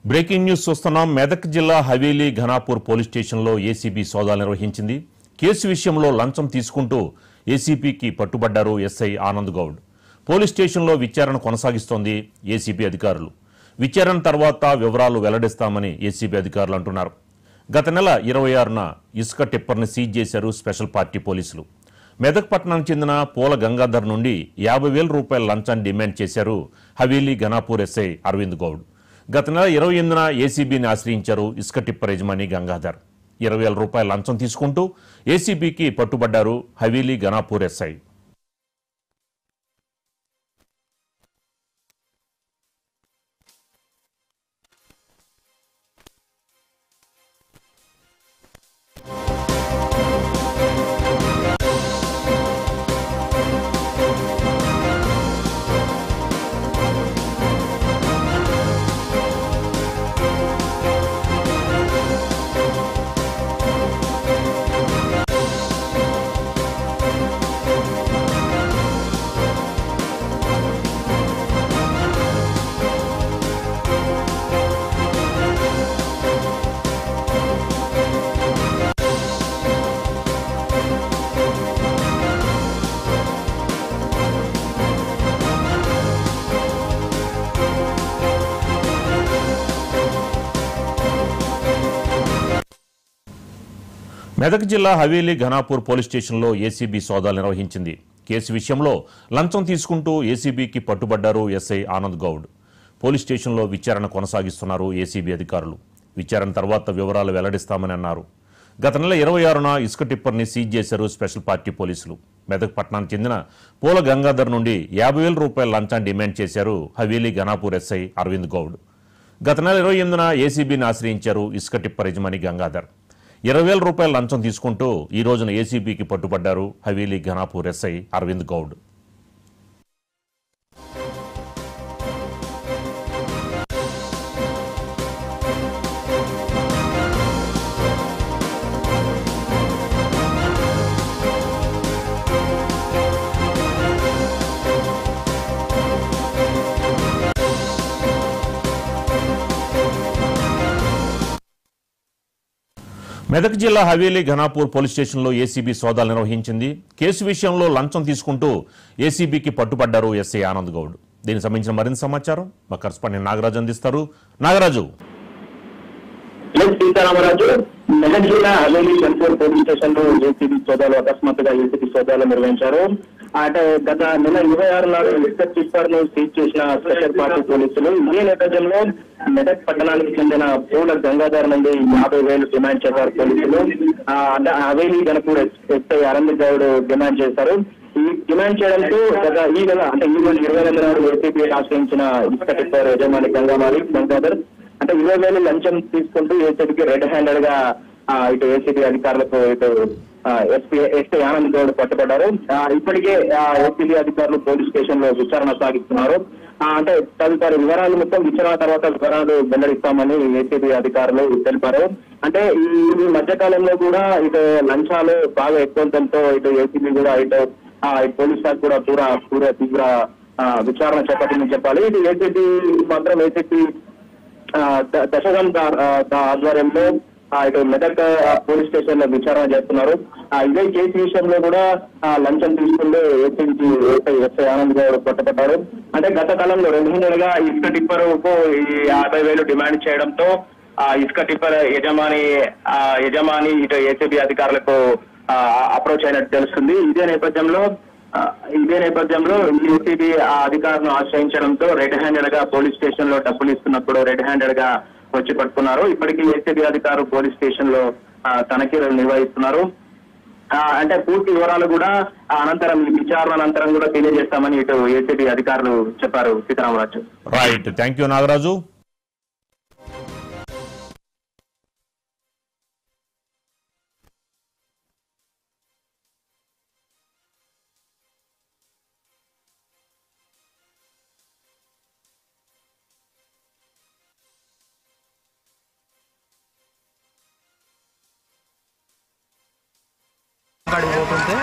Breaking news చూస్తున్నాం. మెదక్ జిల్లా Haveli Ghanapur police స్టేషన్లో ఏసీబీ సోదాలు నిర్వహించింది. కేసు విషయంలో లంచం తీసుకుంటూ ఏసీబీకి పట్టుబడ్డారు ఎస్ఐ ఆనంద్ గౌడ్. పోలీస్ స్టేషన్లో విచారణ కొనసాగిస్తోంది ఏసీబీ అధికారులు. విచారణ తర్వాత వివరాలు వెల్లడిస్తామని ఏసీబీ అధికారులు అంటున్నారు. గత నెల 26న ఇసుక టిప్పర్ని సీజ్ చేశారు స్పెషల్ పార్టీ పోలీసులు. మెదక్ పట్టణానికి చెందిన పూల గంగాధర్ నుండి 50,000 రూపాయల లంచాన్ని డిమాండ్ చేశారు హవేలీ ఘనాపూర్ ఎస్ఐ అరవింద్ గౌడ్. గత నెల 28న ఏసీబీని ఆశ్రయించారు ఇసుక టిప్పర్ యజమాని గంగాధర్. 20,000 రూపాయల లంచం తీసుకుంటూ ఏసీబీకి పట్టుబడ్డారు హవేలీ ఘనాపూర్ ఎస్ఐ. మెదక్ జిల్లా హవేలీ ఘనాపూర్ పోలీస్ స్టేషన్లో ఏసీబీ సోదాలు నిర్వహించింది. కేసు విషయంలో లంచం తీసుకుంటూ ఏసీబీకి పట్టుబడ్డారు ఎస్ఐ ఆనంద్ గౌడ్. పోలీస్ స్టేషన్లో విచారణ కొనసాగిస్తున్నారు ఏసీబీ అధికారులు. విచారణ తర్వాత వివరాలు వెల్లడిస్తామని అన్నారు. గత నెల 26న ఇసుక టిప్పర్ని సీజ్ చేశారు స్పెషల్ పార్టీ పోలీసులు. మెదక్ పట్టణానికి చెందిన పూల గంగాధర్ నుండి 50,000 రూపాయల లంచాన్ని డిమాండ్ చేశారు హవేలీ ఘనాపూర్ ఎస్ఐ అరవింద్ గౌడ్. గత నెల 28న ఏసీబీని ఆశ్రయించారు ఇసుక టిప్పర్ యజమాని గంగాధర్. 20,000 రూపాయల లంచం తీసుకుంటూ ఈ రోజున ఏసీబీకి పట్టుబడ్డారు హవేలీ ఘనాపూర్ ఎస్ఐ అరవింద్ గౌడ్. మెదక్ జిల్లా హవేలీ ఘనాపూర్ పోలీస్ స్టేషన్లో ఏసీబీ సోదాలు నిర్వహించింది. కేసు విషయంలో లంచం తీసుకుంటూ ఏసీబీకి పట్టుబడ్డారు ఎస్ఐ ఆనంద్ గౌడ్. దీనికి సంబంధించిన మరింత సమాచారం మా కరెస్పాండెంట్ నాగరాజు అందిస్తారు. నాగరాజు. మెదక్ జిల్లా హవేలీ ఘన్పూర్ పోలీస్ స్టేషన్ లో ఏసీబీ సోదాలు అకస్మాత్తుగా ఏసీబీ సోదాలు నిర్వహించారు. అంటే గత నెల 26 నాడు ఇసుక టిప్పర్ ను సీజ్ చేసిన స్పెషల్ పార్టీ పోలీసులు ఈ నేపథ్యంలో మెదక్ పట్టణానికి చెందిన పూల గంగాధర్ నుండి 50,000 డిమాండ్ చేశారు పోలీసులు. అంటే హవేలీ ఘనపూర్ ఎస్ఐ అరవింద్ గౌడ్ డిమాండ్ చేశారు. ఈ డిమాండ్ చేయడంతో గత ఈ నెల అంటే ఈ రోజు 22 నాడు ఏసీబీ ఆశ్రయించిన ఇసుక టిప్పర్ యజమాని గంగాధర్ అంటే 20,000 లంచం తీసుకుంటూ ఏసీబీకి రెడ్ హ్యాండెడ్ గా ఇటు ఏసీబీ అధికారులకు ఇటు ఎస్ఐ ఆనంద్ గౌడ్ పట్టుబడ్డారు. ఇప్పటికే ఏసీబీ అధికారులు పోలీస్ స్టేషన్ లో విచారణ సాగిస్తున్నారు. అంటే తదుపరి వివరాలు మొత్తం విచారణ తర్వాత వివరాలు వెల్లడిస్తామని ఏసీబీ అధికారులు తెలిపారు. అంటే ఈ మధ్య కాలంలో కూడా ఇటు లంచాలు బాగా ఎక్కువడంతో ఇటు ఏసీబీ కూడా ఇటు పోలీస్ శాఖ కూడా పూర్వ తీవ్ర విచారణ చేపట్టిందని చెప్పాలి. ఇది ఏసీబీ మాత్రం ఏసీబీ దశగం ఆధ్వర్యంలో ఇటు మెదక్ పోలీస్ స్టేషన్ లో విచారణ చేస్తున్నారు. ఇదే కేసు విషయంలో కూడా లంచం తీసుకుంటూ ఎస్ఐ ఆనంద్ గౌడ్ పట్టుబడ్డారు. అంటే గత కాలంలో 2 నెలలుగా ఇసుక టిప్పర్ కు 50,000 డిమాండ్ చేయడంతో ఇసుక టిప్పర్ యజమాని ఇటు ఏసీబీ అధికారులకు అప్రోచ్ అయినట్టు తెలుస్తుంది. ఇదే నేపథ్యంలో ఏసీబీ అధికారులను ఆశ్రయించడంతో రెడ్ హ్యాండెడ్ గా పోలీస్ స్టేషన్ లో డబ్బులు ఇస్తున్నప్పుడు రెడ్ హ్యాండెడ్ గా వచ్చి పట్టుకున్నారు. ఇప్పటికీ ఏసీబీ అధికారులు పోలీస్ స్టేషన్ లో తనిఖీలు నిర్వహిస్తున్నారు. అంటే పూర్తి వివరాలు కూడా అనంతరం ఈ విచారణ అనంతరం కూడా తెలియజేస్తామని ఇటు ఏసీబీ అధికారులు చెప్పారు. Sitaramaraju. Right, thank you Nagaraju. అక్కడికి పోతుంటే